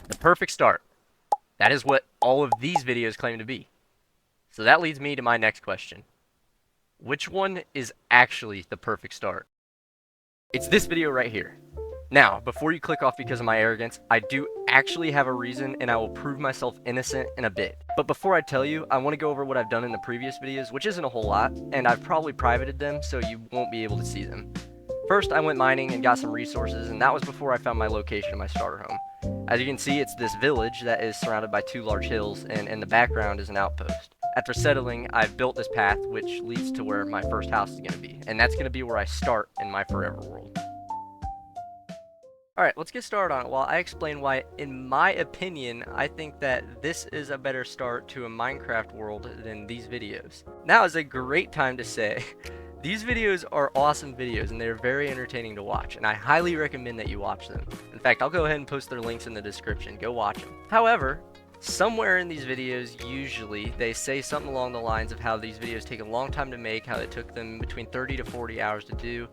The perfect start. That is what all of these videos claim to be. So that leads me to my next question. Which one is actually the perfect start? It's this video right here. Now, before you click off because of my arrogance, I do actually have a reason and I will prove myself innocent in a bit. But before I tell you, I want to go over what I've done in the previous videos, which isn't a whole lot, and I've probably privated them so you won't be able to see them. First, I went mining and got some resources, and that was before I found my location in my starter home. As you can see, it's this village that is surrounded by two large hills, and in the background is an outpost. After settling, I've built this path, which leads to where my first house is going to be, and that's going to be where I start in my forever world. Alright, let's get started on it while I explain why, in my opinion, I think that this is a better start to a Minecraft world than these videos. Now is a great time to say, these videos are awesome videos and they're very entertaining to watch, and I highly recommend that you watch them. In fact, I'll go ahead and post their links in the description, go watch them. However, somewhere in these videos, usually, they say something along the lines of how these videos take a long time to make, how it took them between 30 to 40 hours to do,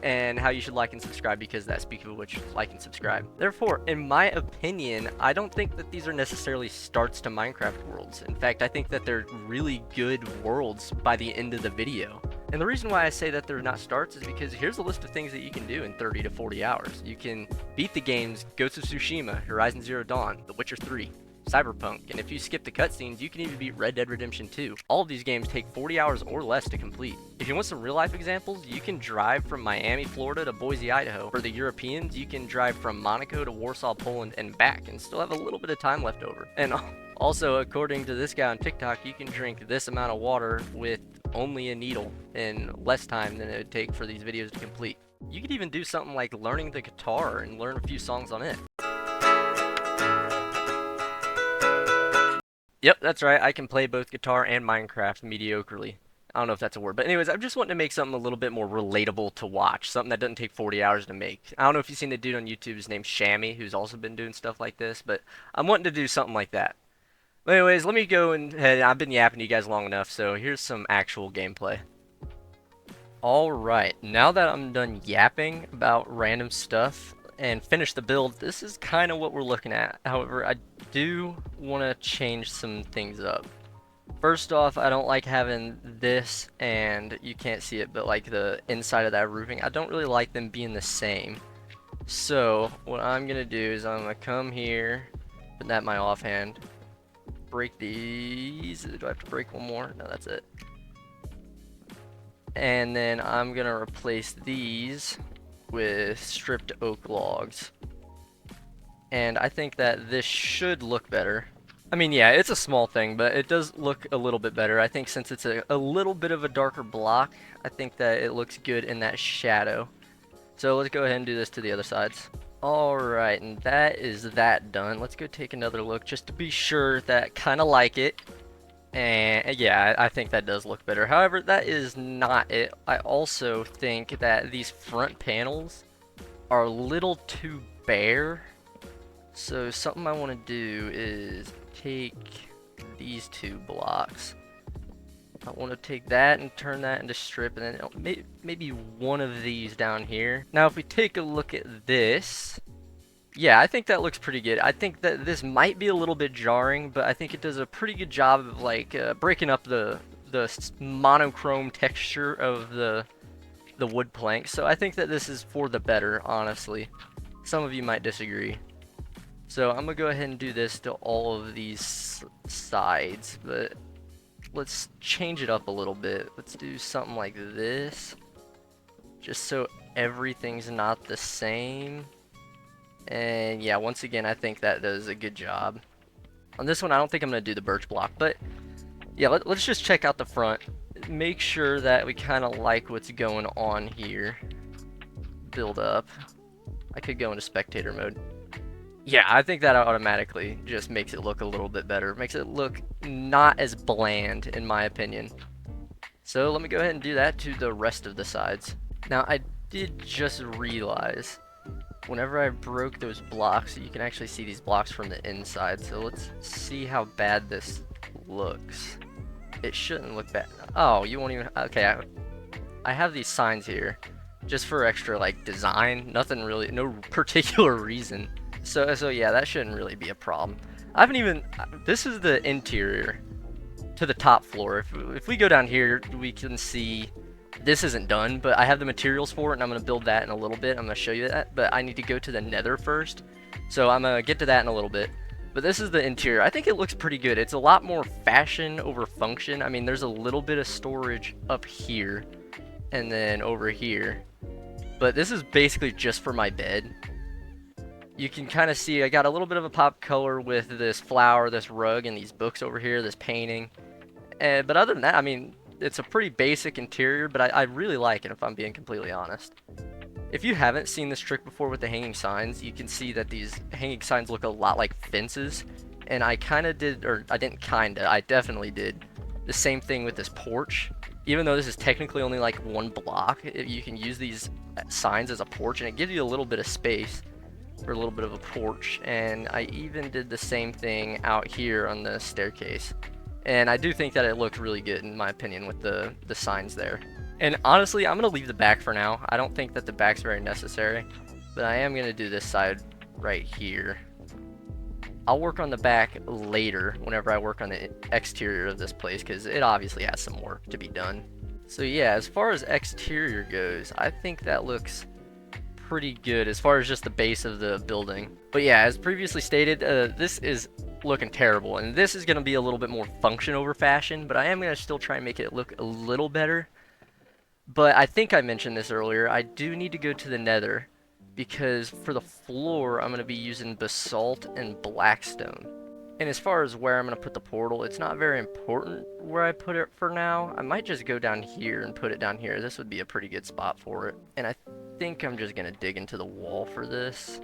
and how you should like and subscribe because that, speaking of which, like and subscribe. Therefore, in my opinion, I don't think that these are necessarily starts to Minecraft worlds. In fact, I think that they're really good worlds by the end of the video. And the reason why I say that they're not starts is because here's a list of things that you can do in 30 to 40 hours. You can beat the games Ghost of Tsushima, Horizon Zero Dawn, The Witcher 3, Cyberpunk, and if you skip the cutscenes, you can even beat Red Dead Redemption 2. All of these games take 40 hours or less to complete. If you want some real life examples, you can drive from Miami, Florida to Boise, Idaho. For the Europeans, you can drive from Monaco to Warsaw, Poland and back and still have a little bit of time left over. And also, according to this guy on TikTok, you can drink this amount of water with only a needle in less time than it would take for these videos to complete. You could even do something like learning the guitar and learn a few songs on it. Yep, that's right. I can play both guitar and Minecraft mediocrely. I don't know if that's a word, but anyways, I'm just wanting to make something a little bit more relatable to watch, something that doesn't take 40 hours to make. I don't know if you've seen the dude on YouTube, his name's Shammy, who's also been doing stuff like this, but I'm wanting to do something like that. But anyways, let me go and I've been yapping to you guys long enough, so here's some actual gameplay. Alright, now that I'm done yapping about random stuff and finish the build, this is kind of what we're looking at. However, I do want to change some things up. First off, I don't like having this, and you can't see it, but like the inside of that roofing, I don't really like them being the same. So what I'm gonna do is I'm gonna come here, put that in my offhand, break these. Do I have to break one more? No, that's it. And then I'm gonna replace these with stripped oak logs. And I think that this should look better. I mean, yeah, it's a small thing, but it does look a little bit better. I think since it's a little bit of a darker block, I think that it looks good in that shadow. So let's go ahead and do this to the other sides. Alright, and that is that done. Let's go take another look just to be sure that kind of like it. And yeah, I think that does look better. However, that is not it. I also think that these front panels are a little too bare. So something I want to do is take these two blocks. I want to take that and turn that into strip, and then maybe one of these down here. Now if we take a look at this, yeah, I think that looks pretty good. I think that this might be a little bit jarring, but I think it does a pretty good job of like breaking up the monochrome texture of the wood plank. So I think that this is for the better, honestly. Some of you might disagree. So I'm gonna go ahead and do this to all of these sides, but let's change it up a little bit. Let's do something like this, just so everything's not the same. And yeah, once again, I think that does a good job. On this one, I don't think I'm gonna do the birch block, but yeah, let's just check out the front. Make sure that we kind of like what's going on here. Build up. I could go into spectator mode. Yeah, I think that automatically just makes it look a little bit better. Makes it look not as bland, in my opinion. So let me go ahead and do that to the rest of the sides. Now, I did just realize, whenever I broke those blocks, you can actually see these blocks from the inside. So let's see how bad this looks. It shouldn't look bad. Oh, you won't even... Okay, I have these signs here just for extra, like, design. Nothing really... No particular reason. So yeah, that shouldn't really be a problem. I haven't even, this is the interior to the top floor. If we go down here, we can see this isn't done, but I have the materials for it, and I'm going to build that in a little bit. I'm going to show you that, but I need to go to the nether first. So I'm going to get to that in a little bit. But this is the interior. I think it looks pretty good. It's a lot more fashion over function. I mean, there's a little bit of storage up here and then over here. But this is basically just for my bed. You can kind of see I got a little bit of a pop color with this flower, this rug, and these books over here, this painting. But other than that, I mean, it's a pretty basic interior, but I really like it if I'm being completely honest. If you haven't seen this trick before with the hanging signs, you can see that these hanging signs look a lot like fences. And I kind of did, or I didn't kinda, I definitely did the same thing with this porch. Even though this is technically only like one block, you can use these signs as a porch, and it gives you a little bit of space for a little bit of a porch. And I even did the same thing out here on the staircase. And I do think that it looked really good, in my opinion, with the signs there. And honestly, I'm going to leave the back for now. I don't think that the back's very necessary, but I am going to do this side right here. I'll work on the back later whenever I work on the exterior of this place, because it obviously has some work to be done. So yeah, as far as exterior goes, I think that looks pretty good as far as just the base of the building. But yeah, as previously stated, this is looking terrible, and this is going to be a little bit more function over fashion, but I am going to still try and make it look a little better. But I think I mentioned this earlier, I do need to go to the nether, because for the floor I'm going to be using basalt and blackstone. And as far as where I'm going to put the portal, it's not very important where I put it for now. I might just go down here and put it down here. This would be a pretty good spot for it. And I think I'm just going to dig into the wall for this,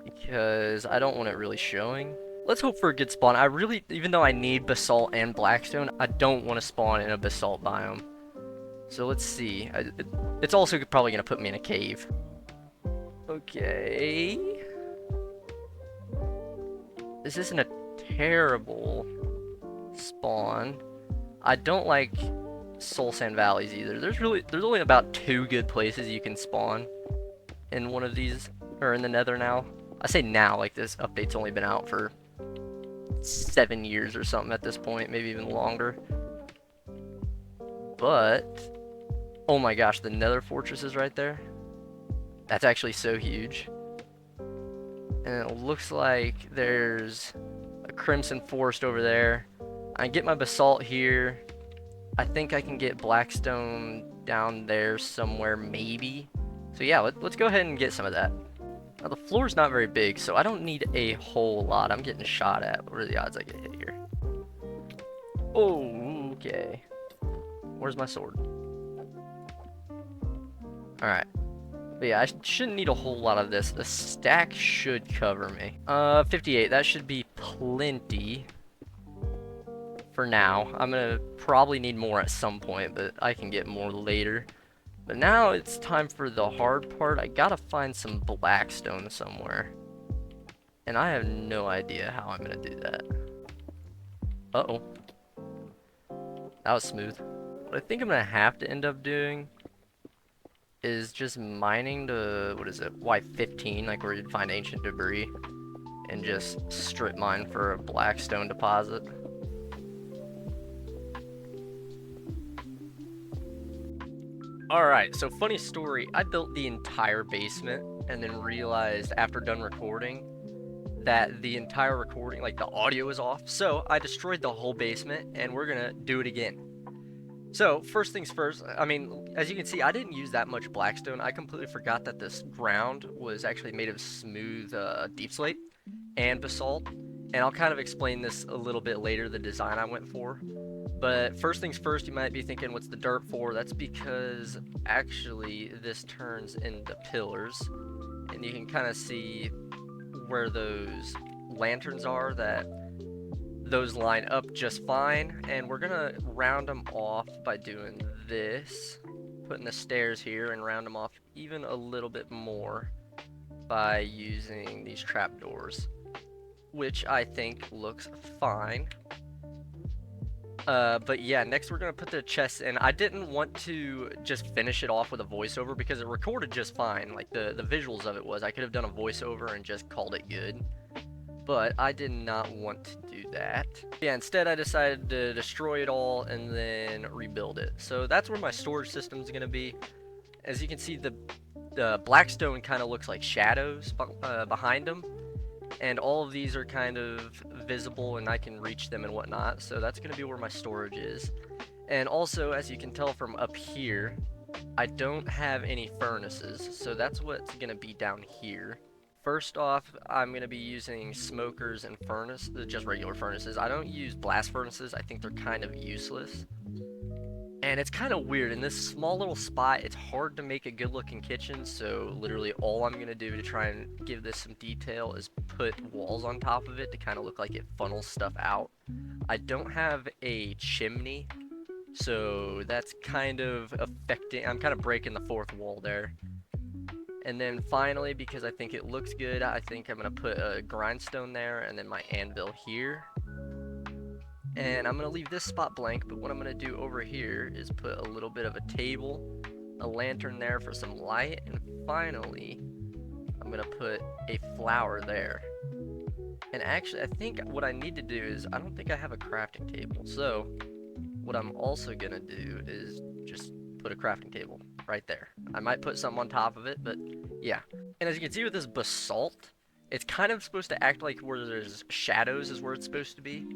because I don't want it really showing. Let's hope for a good spawn. I really, even though I need basalt and blackstone, I don't want to spawn in a basalt biome. So let's see. It's also probably going to put me in a cave. Okay. This isn't a terrible spawn. I don't like Soul Sand Valleys either. There's only about 2 good places you can spawn in one of these, or in the nether now. I say now, like this update's only been out for 7 years or something at this point, maybe even longer. But oh my gosh, the nether fortress is right there. That's actually so huge. And it looks like there's a crimson forest over there. I can get my basalt here. I think I can get blackstone down there somewhere, maybe. So yeah, let's go ahead and get some of that. Now the floor's not very big, so I don't need a whole lot. I'm getting shot at. What are the odds I get hit here? Oh, okay. Where's my sword? Alright. But yeah, I shouldn't need a whole lot of this. A stack should cover me. 58. That should be plenty for now. I'm gonna probably need more at some point, but I can get more later. But now it's time for the hard part. I gotta find some blackstone somewhere. And I have no idea how I'm gonna do that. Uh-oh. That was smooth. What I think I'm gonna have to end up doing is just mining the, what is it, Y15, like where you'd find ancient debris, and just strip mine for a blackstone deposit. Alright, so funny story, I built the entire basement and then realized after done recording that the entire recording, like the audio was off, so I destroyed the whole basement and we're gonna do it again. So, first things first, I mean, as you can see, I didn't use that much blackstone. I completely forgot that this ground was actually made of smooth deep slate and basalt. And I'll kind of explain this a little bit later, the design I went for. But first things first, you might be thinking, what's the dirt for? That's because, actually, this turns into pillars. And you can kind of see where those lanterns are, that those line up just fine, and we're gonna round them off by doing this, putting the stairs here, and round them off even a little bit more by using these trapdoors, which I think looks fine. But yeah, next we're gonna put the chest in. I didn't want to just finish it off with a voiceover because it recorded just fine. Like the visuals of it was, I could have done a voiceover and just called it good. But I did not want to do that. Yeah, instead I decided to destroy it all and then rebuild it. So that's where my storage system is gonna be. As you can see, the Blackstone kind of looks like shadows behind them. And all of these are kind of visible and I can reach them and whatnot, so that's going to be where my storage is. And also, as you can tell from up here, I don't have any furnaces, so that's what's going to be down here. First off, I'm going to be using smokers and just regular furnaces. I don't use blast furnaces, I think they're kind of useless. And it's kind of weird, in this small little spot, it's hard to make a good looking kitchen, so literally all I'm going to do to try and give this some detail is put walls on top of it to kind of look like it funnels stuff out. I don't have a chimney, so that's kind of affecting, I'm kind of breaking the fourth wall there. And then finally, because I think it looks good, I think I'm going to put a grindstone there and then my anvil here. And I'm going to leave this spot blank, but what I'm going to do over here is put a little bit of a table, a lantern there for some light, and finally, I'm going to put a flower there. And actually, I think what I need to do is, I don't think I have a crafting table, so what I'm also going to do is just put a crafting table right there. I might put something on top of it, but yeah. And as you can see with this basalt, it's kind of supposed to act like where there's shadows is where it's supposed to be.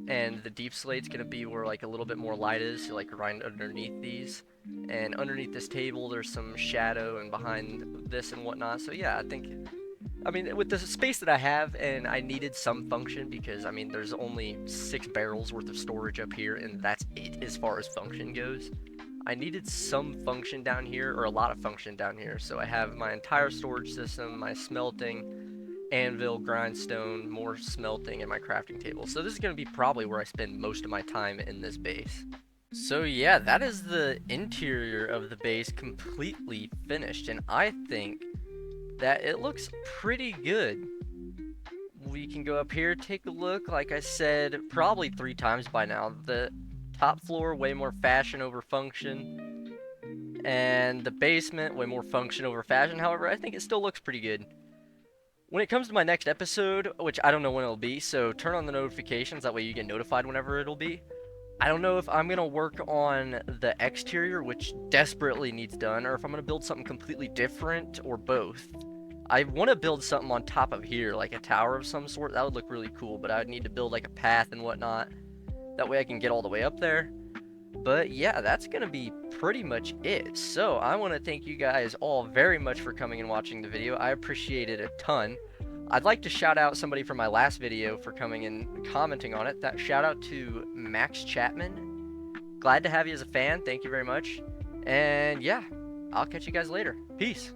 And the deep slate's gonna be where like a little bit more light is, so like right underneath these. And underneath this table there's some shadow and behind this and whatnot. So yeah, I mean with the space that I have, and I needed some function because I mean there's only 6 barrels worth of storage up here and that's it as far as function goes. I needed some function down here, or a lot of function down here, so I have my entire storage system, my smelting, anvil, grindstone, more smelting, and my crafting table. So this is going to be probably where I spend most of my time in this base. So yeah, that is the interior of the base completely finished, and I think that it looks pretty good. We can go up here, take a look. Like I said, probably 3 times by now. The top floor, way more fashion over function, and the basement, way more function over fashion. However, I think it still looks pretty good. When it comes to my next episode, which I don't know when it'll be, so turn on the notifications, that way you get notified whenever it'll be. I don't know if I'm going to work on the exterior, which desperately needs done, or if I'm going to build something completely different, or both. I want to build something on top of here, like a tower of some sort. That would look really cool, but I would need to build like a path and whatnot. That way I can get all the way up there. But yeah, that's going to be pretty much it. So I want to thank you guys all very much for coming and watching the video. I appreciate it a ton. I'd like to shout out somebody from my last video for coming and commenting on it. That shout out to Max Chapman. Glad to have you as a fan. Thank you very much. And yeah, I'll catch you guys later. Peace.